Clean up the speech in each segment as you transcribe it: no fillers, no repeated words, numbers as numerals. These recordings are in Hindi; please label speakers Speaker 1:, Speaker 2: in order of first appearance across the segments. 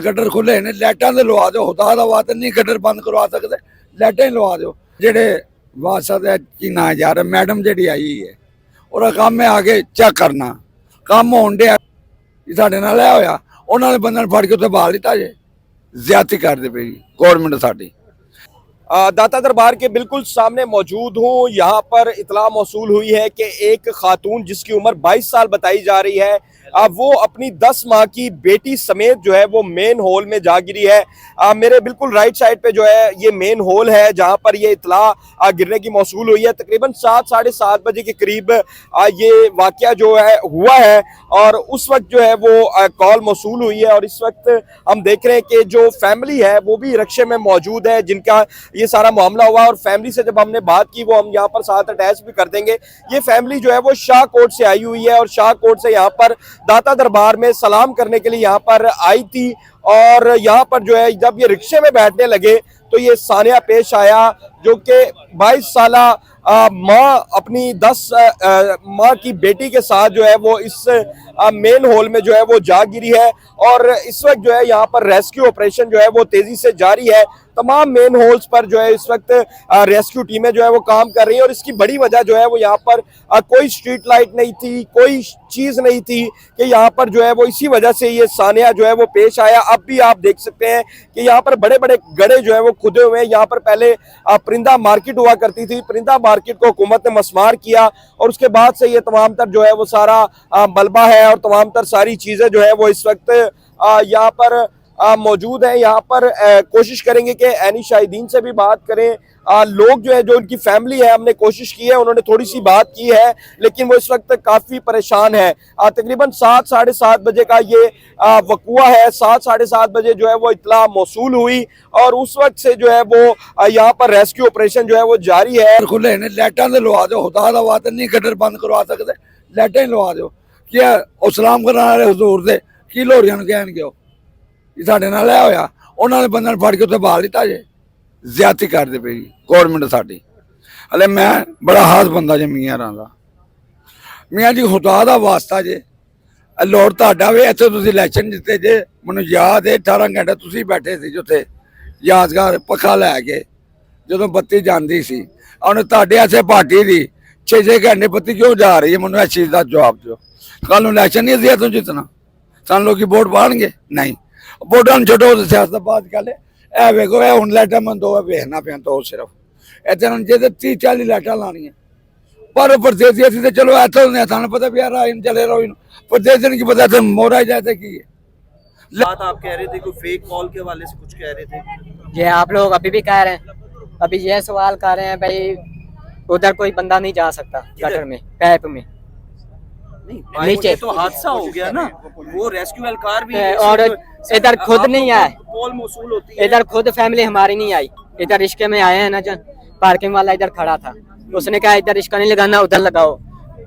Speaker 1: गटर खुले ने लाइटां दे लवा दो, खुदा दा वास्ता नहीं गटर बंद करवा सकते, लाइटां लवा दो। जेडे वासा दे की ना यार मैडम जेडी आई है और काम है आगे चेक करना काम होन दे साडे नाल है होया, उन्हां ने बंदे फड़ के उत्थे बाहर लिता जे ज्यादती करदे पई गवर्नमेंट साडी।
Speaker 2: दाता दरबार के बिल्कुल सामने मौजूद हूँ। यहाँ पर इतला मौसूल हुई है कि एक खातून जिसकी उम्र 22 साल बताई जा रही है, वो अपनी 10 माह की बेटी समेत जो है वो मेन हॉल में जा गिरी है। मेरे बिल्कुल राइट साइड पे जो है ये मेन हॉल है जहाँ पर ये इतला गिरने की मौसूल हुई है। तकरीबन 7 साढ़े 7 बजे के करीब ये वाकया जो है हुआ है और उस वक्त जो है वो कॉल मौसूल हुई है। और इस वक्त हम देख रहे हैं कि जो फैमिली है वो भी रिक्शे में मौजूद है जिनका ये सारा मामला हुआ। और फैमिली से जब हमने बात की वो हम यहाँ पर साथ अटैच भी कर देंगे। ये फैमिली जो है वो शाहकोट से आई हुई है और शाहकोट से यहाँ पर दाता दरबार में सलाम करने के लिए यहाँ पर आई थी। और यहाँ पर जो है जब ये रिक्शे में बैठने लगे तो ये सानिया पेश आया जो कि 22 साला माँ अपनी 10 माँ की बेटी के साथ जो है वो इस मेन हॉल में जो है वो जा गिरी है। और इस वक्त जो है यहाँ पर रेस्क्यू ऑपरेशन जो है वो तेजी से जारी है। तमाम मेन होल्स पर जो है इस वक्त रेस्क्यू टीमें जो है वो काम कर रही हैं। और इसकी बड़ी वजह जो है वो यहाँ पर कोई स्ट्रीट लाइट नहीं थी, कोई चीज नहीं थी कि यहाँ पर जो है वो इसी वजह से ये सानिया जो है वो पेश आया। अब भी आप देख सकते हैं कि यहाँ पर बड़े बड़े गड्ढे जो है वो खुदे हुए हैं। यहाँ पर पहले परिंदा मार्केट हुआ करती थी, परिंदा मार्केट को हुकूमत ने मस्मार किया और उसके बाद से ये तमाम तर जो है वो सारा मलबा है और तमाम तर सारी चीजें जो है वो इस वक्त यहाँ पर मौजूद है। यहाँ पर कोशिश करेंगे कि एनी शाहिदीन से भी बात करें। लोग जो है जो उनकी फैमिली है हमने कोशिश की है, उन्होंने थोड़ी सी बात की है लेकिन वो इस वक्त काफ़ी परेशान है। तकरीबन 7 साढ़े 7 बजे का ये वक़ुआ है। 7 साढ़े 7 बजे जो है वो इतला मौसूल हुई और उस वक्त से जो है वो यहाँ पर रेस्क्यू ऑपरेशन जो है वो जारी है।
Speaker 1: खुले ने लाइटां दे लवा दो, खुदा दा वास्ता नहीं गटर बंद करवा सकते, लाइटां लवा दो। क्या और सलाम करने वाले हुजूर दे की लोरियां कहणगे साडे नाल है होया, उन्हां ने बंदे फड़ के उत्थे बाहर लिता जे ज्यादती करदे पई गवर्नमेंट साडी। हले मैं बड़ा हास बंदा जे मियां दा मियां जी खुदा दा वास्ता जे लोड़ तुहाडा वे इत्थे तुसीं इलैक्शन जित्ते जे मैनूं याद है 18 घंटे तुसीं बैठे सी जिथे यादगार पक्खा लै के जदों बत्ती जांदी सी। हुण तुहाडे ऐसे पार्टी दी 6-6 घंटे बत्ती क्यों जा रही है, मैनूं इस चीज़ दा जवाब दिओ। कल नूं इलैक्शन नहीं असीं इत्थों जितना सानूं लोकी वोट पाणगे नहीं। वोटां छड्डो सियासत बाद गल है वेखो है हुण लाइटां बंद हो वेखना पिया तो सिर्फ इत्थे हुण जे 30-40 लाइटां लाणियां पर परदेसी असीं ते चलो इत्थों ने सानूं पता भी यार इन चले रहो परदेसी की पता इत्थे मोरा जाते की है।
Speaker 3: बात आप कह रहे थे कोई फेक कॉल के हवाले से कुछ कह रहे थे।
Speaker 4: ये आप लोग अभी भी कह रहे हैं, अभी ये सवाल कर रहे हैं भाई उधर कोई बंदा नहीं जा सकता गटर में पैप में नीचे
Speaker 3: तो हादसा हो गया ना, वो रेस्क्यू एहलकार भी
Speaker 4: और इधर खुद नहीं आए,
Speaker 3: कॉल मौसूल होती है।
Speaker 4: इधर खुद फैमिली हमारी नहीं आई, इधर रिश्के में आए हैं ना जन पार्किंग वाला इधर खड़ा था, उसने कहा इधर रिश्का नहीं लगाना उधर लगाओ।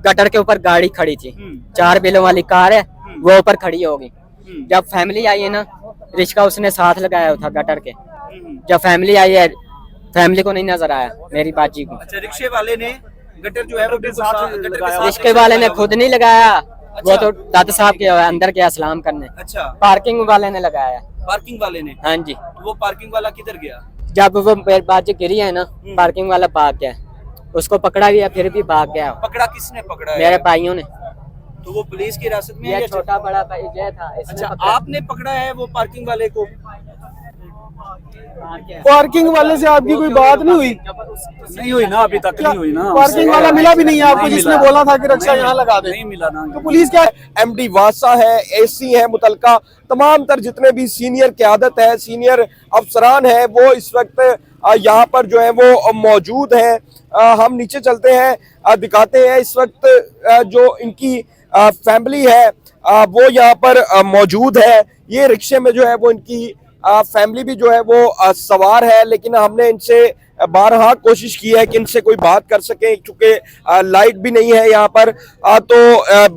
Speaker 4: गटर के ऊपर गाड़ी खड़ी थी, 4 बिलों वाली कार है वो ऊपर खड़ी होगी। जब फैमिली आई है ना रिश्का उसने साथ लगाया था गटर के, जब फैमिली आई है फैमिली को नहीं नजर आया मेरी बाजी को।
Speaker 3: अच्छा, रिक्शे वाले ने गटर जो है वो
Speaker 4: रिश्के वाले ने खुद नहीं लगाया। वो तो दादा साहब के अंदर गया सलाम करने।
Speaker 3: अच्छा,
Speaker 4: पार्किंग वाले ने लगाया।
Speaker 3: पार्किंग वाले ने?
Speaker 4: हाँ जी।
Speaker 3: तो वो पार्किंग वाला किधर गया?
Speaker 4: जब वो बाजी गिरी है ना पार्किंग वाला भाग गया, उसको पकड़ा भी है फिर भी भाग गया।
Speaker 3: पकड़ा किसने पकड़ा?
Speaker 4: मेरे भाइयों ने।
Speaker 3: तो वो पुलिस की हिरासत में
Speaker 4: ये छोटा बड़ा भाई ये था।
Speaker 3: अच्छा, आपने पकड़ा है वो पार्किंग वाले को?
Speaker 5: पार्किंग वाले से आपकी कोई बात नहीं हुई?
Speaker 6: नहीं हुई ना, अभी तक नहीं हुई ना।
Speaker 5: पार्किंग वाला मिला भी नहीं है आपको जिसने बोला था कि रक्षा यहाँ लगा दे?
Speaker 6: नहीं मिला ना।
Speaker 5: तो पुलिस क्या
Speaker 2: एमडी वासा है, एसी है, मुतलका तमाम तर जितने भी सीनियर क़यादत है, सीनियर अफसरान है वो इस वक्त यहाँ पर जो है वो मौजूद हैं। हम नीचे चलते हैं, दिखाते हैं इस वक्त जो इनकी फैमिली है वो यहाँ पर मौजूद है। ये रिक्शे में जो है वो इनकी फैमिली भी जो है वो सवार है, लेकिन हमने इनसे बारहा कोशिश की है कि इनसे कोई बात कर सके क्योंकि लाइट भी नहीं है यहाँ पर, तो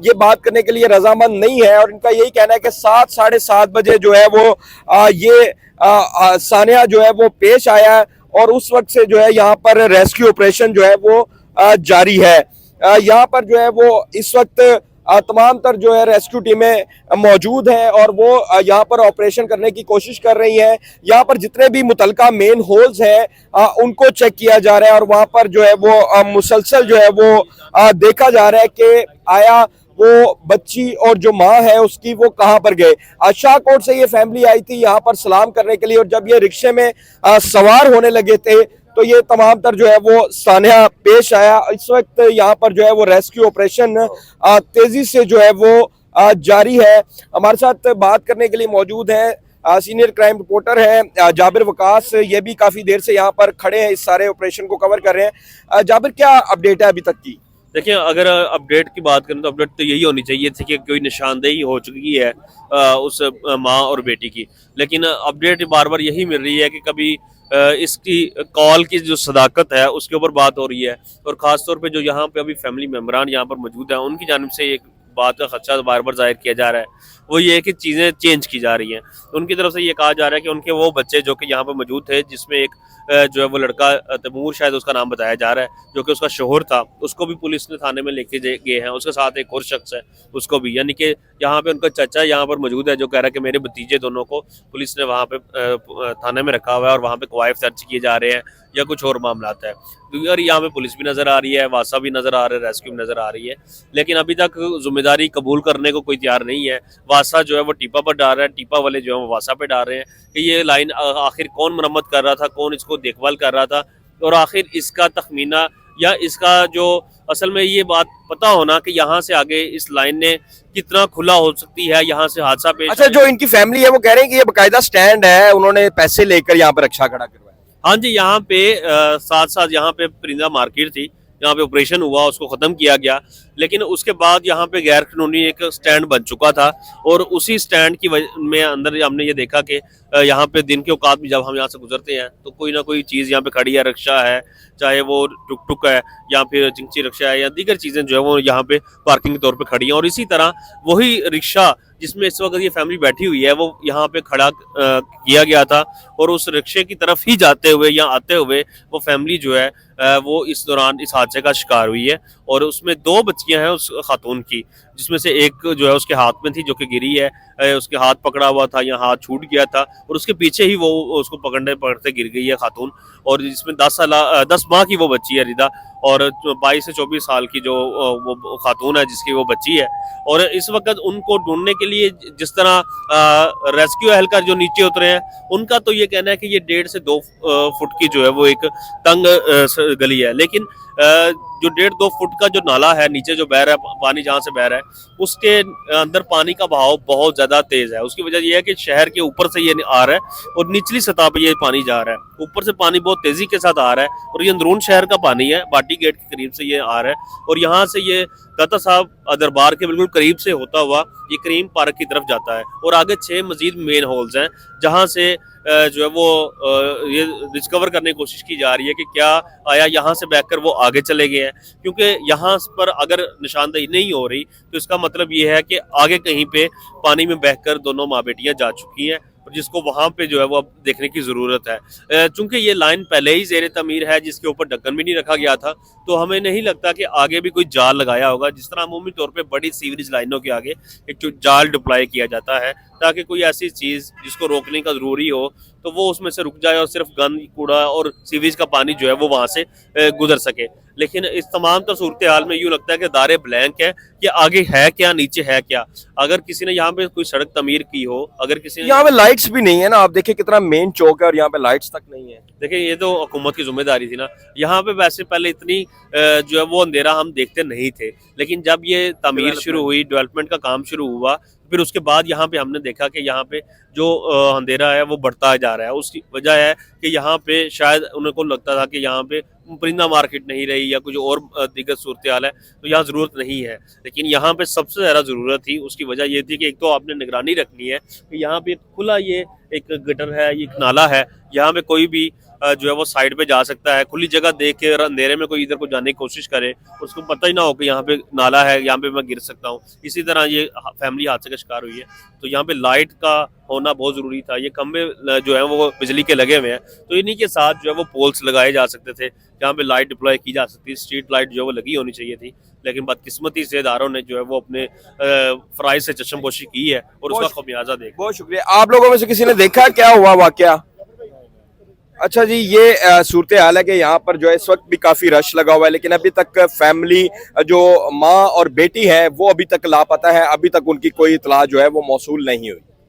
Speaker 2: ये बात करने के लिए रजामंद नहीं है। और इनका यही कहना है कि 7 साढ़े 7 बजे जो है वो ये सानिया जो है वो पेश आया है और उस वक्त से जो है यहाँ पर रेस्क्यू ऑपरेशन जो है वो जारी है। यहाँ पर जो है वो इस वक्त तमाम तर जो है रेस्क्यू टीमें मौजूद हैं और वो यहाँ पर ऑपरेशन करने की कोशिश कर रही हैं। यहाँ पर जितने भी मुतलका मेन होल्स हैं उनको चेक किया जा रहा है और वहाँ पर जो है वो मुसलसल जो है वो देखा जा रहा है कि आया वो बच्ची और जो माँ है उसकी वो कहाँ पर गए। शाहकोट से ये फैमिली आई थी यहाँ पर सलाम करने के लिए और जब ये रिक्शे में सवार होने लगे थे तो ये तमाम तर जो है वो सान्या पेश आया। इस वक्त यहाँ पर जो है वो रेस्क्यू ऑपरेशन तेजी से जो है वो जारी है। हमारे साथ बात करने के लिए मौजूद है सीनियर क्राइम रिपोर्टर है जाबिर वकास, ये भी काफी देर से यहाँ पर खड़े हैं, इस सारे ऑपरेशन को कवर कर रहे हैं। जाबिर, क्या अपडेट है अभी तक की?
Speaker 7: देखिए, अगर अपडेट की बात करें तो अपडेट तो यही होनी चाहिए थी कि कोई निशानदेही हो चुकी है उस माँ और बेटी की, लेकिन अपडेट बार बार यही मिल रही है कि कभी इसकी कॉल की जो सदाकत है उसके ऊपर बात हो रही है और ख़ास तौर पे जो यहाँ पे अभी फैमिली मेम्बरान यहाँ पर मौजूद हैं उनकी जानिब से एक बात का खदशा बार बार जाहिर किया जा रहा है, वो ये है कि चीज़ें चेंज की जा रही हैं। उनकी तरफ से ये कहा जा रहा है कि उनके वो बच्चे जो कि यहाँ पर मौजूद थे, जिसमें एक जो है वो लड़का तैमूर शायद उसका नाम बताया जा रहा है, जो कि उसका शोहर था, उसको भी पुलिस ने थाने में लेके गए हैं। उसके साथ एक और शख्स है, उसको भी, यानी कि यहाँ पे उनका चाचा यहाँ पर मौजूद है जो कह रहा है कि मेरे भतीजे दोनों को पुलिस ने वहाँ पे थाने में रखा हुआ है और वहाँ पे कवायद दर्ज किए जा रहे हैं या कुछ और मामला है। और यहाँ पे पुलिस भी नज़र आ रही है, वासा भी नज़र आ रहा है, रेस्क्यू भी नज़र आ रही है, लेकिन अभी तक जिम्मेदारी कबूल करने को कोई तैयार नहीं है। वासा जो है वो टीपा पर डाल रहा है, टीपा वाले जो है वो वासा पे डाल रहे हैं कि ये लाइन आखिर कौन मरम्मत कर रहा था, कौन इसको देखभाल कर रहा था और आखिर इसका तखमीना या इसका जो असल में ये बात पता होना कि यहाँ से आगे इस लाइन ने कितना खुला हो सकती है, यहाँ से हादसा पेश।
Speaker 2: अच्छा, जो इनकी फैमिली है वो कह रहे हैं कि ये बाकायदा स्टैंड है, उन्होंने पैसे लेकर यहाँ पर रक्षा खड़ा करवाया।
Speaker 7: हाँ जी, यहाँ पे साथ साथ यहाँ पे परिंदा मार्केट थी, यहाँ पे ऑपरेशन हुआ, उसको ख़त्म किया गया, लेकिन उसके बाद यहाँ पे गैर कानूनी एक स्टैंड बन चुका था और उसी स्टैंड की में अंदर हमने ये देखा कि यहाँ पे दिन के औकात में जब हम यहाँ से गुजरते हैं तो कोई ना कोई चीज़ यहाँ पे खड़ी है, रिक्शा है, चाहे वो टुक टुक है या फिर चिंची रिक्शा है या दीगर चीज़ें जो है वो यहाँ पे पार्किंग के तौर पे खड़ी हैं। और इसी तरह वही रिक्शा जिसमें इस वक्त ये फैमिली बैठी हुई है वो यहाँ पे खड़ा किया गया था और उस रिक्शे की तरफ ही जाते हुए या आते हुए वो फैमिली जो है वो इस दौरान इस हादसे का शिकार हुई है और उसमें 2 बच्चियां हैं उस खातून की, जिसमें से एक जो है उसके हाथ में थी जो कि गिरी है, उसके हाथ पकड़ा हुआ था या हाथ छूट गया था और उसके पीछे ही वो उसको पकड़ते गिर गई है खातून। और जिसमें 10 माह की वो बच्ची है रिदा और 22 से 24 साल की जो वो खातून है जिसकी वो बच्ची है। और इस वक्त उनको ढूंढने के लिए जिस तरह रेस्क्यू एहलकार जो नीचे उतरे हैं उनका तो ये कहना है कि ये 1.5 से 2 फुट की जो है वो एक तंग गली है, लेकिन जो 1.5-2 फुट का जो नाला है नीचे जो बह रहा है पानी, जहाँ से बह रहा है उसके अंदर पानी का बहाव बहुत ज्यादा तेज है। उसकी वजह यह है कि शहर के ऊपर से ये आ रहा है और निचली सतह पर ये पानी जा रहा है। ऊपर से पानी बहुत तेजी के साथ आ रहा है और ये अंदरून शहर का पानी है, बाटी गेट के करीब से ये आ रहा है और यहाँ से ये दाता साहब दरबार के बिल्कुल करीब से होता हुआ ये करीम पार्क की तरफ जाता है और आगे 6 मजीद मेन होल्स हैं जहाँ से जो है वो ये डिस्कवर करने की कोशिश की जा रही है कि क्या आया यहाँ से बहकर वो आगे चले गए हैं, क्योंकि यहाँ पर अगर निशानदेही नहीं हो रही तो इसका मतलब ये है कि आगे कहीं पे पानी में बहकर दोनों माँ बेटियाँ जा चुकी हैं और जिसको वहाँ पे जो है वो अब देखने की ज़रूरत है। चूंकि ये लाइन पहले ही ज़ेर तमीर है जिसके ऊपर ढक्कन भी नहीं रखा गया था तो हमें नहीं लगता कि आगे भी कोई जाल लगाया होगा, जिस तरह अमूमी तौर पे बड़ी सीवरेज लाइनों के आगे एक जाल डिप्लॉय किया जाता है ताकि कोई ऐसी चीज़ जिसको रोकने का ज़रूरी हो तो वो उसमें से रुक जाए और सिर्फ गंद कूड़ा और सीवरेज का पानी जो है वो वहाँ से गुजर सके। लेकिन इस तमाम तो सूरत हाल में यूँ लगता है कि दायरे ब्लैंक है कि आगे है क्या, नीचे है क्या। अगर किसी ने यहाँ पे कोई सड़क तमीर की हो, अगर किसी ने
Speaker 2: यहाँ पे लाइट्स भी नहीं है ना, आप देखिए कितना मेन चौक है और यहाँ पे लाइट्स तक नहीं है।
Speaker 7: देखिए ये तो हुकूमत की जिम्मेदारी थी ना, यहाँ पे वैसे पहले इतनी जो है वो अंधेरा हम देखते नहीं थे, लेकिन जब ये तमीर शुरू हुई, डेवलपमेंट का काम शुरू हुआ, फिर उसके बाद यहाँ पे हमने देखा कि यहाँ पे जो अंधेरा है वो बढ़ता जा रहा है। उसकी वजह है कि यहाँ पे शायद उनको लगता था कि यहाँ पे परिंदा मार्केट नहीं रही या कुछ और दिक्कत सूरत हाल है तो यहाँ ज़रूरत नहीं है, लेकिन यहाँ पे सबसे ज़्यादा ज़रूरत थी। उसकी वजह ये थी कि एक तो आपने निगरानी रखनी है कि यहाँ पे खुला ये एक गटर है, ये एक नाला है, यहाँ पे कोई भी जो है वो साइड पे जा सकता है। खुली जगह देख के और अंधेरे में कोई इधर को जाने की कोशिश करे उसको पता ही ना हो कि यहाँ पे नाला है, यहाँ पे मैं गिर सकता हूँ। इसी तरह ये फैमिली हादसे का शिकार हुई है तो यहाँ पे लाइट का होना बहुत ज़रूरी था। ये खंबे जो है वो बिजली के लगे हुए हैं तो इन्हीं के साथ जो है वो पोल्स लगाए जा सकते थे जहाँ पे लाइट डिप्लॉय की जा सकती, स्ट्रीट लाइट जो है वो लगी होनी चाहिए थी लेकिन बदकिस्मती से इदारों ने जो है वो अपने फ़राइज़ से चश्मपोशी की है और उसका खमियाजा देख।
Speaker 2: बहुत शुक्रिया। आप लोगों में से किसी ने देखा क्या हुआ वाकया? अच्छा जी, ये सूरत हाल है कि यहाँ पर जो है इस वक्त भी काफी रश लगा हुआ है, लेकिन अभी तक फैमिली जो माँ और बेटी है वो अभी तक लापता है, अभी तक उनकी कोई इतला जो है वो मौसूल नहीं हुई।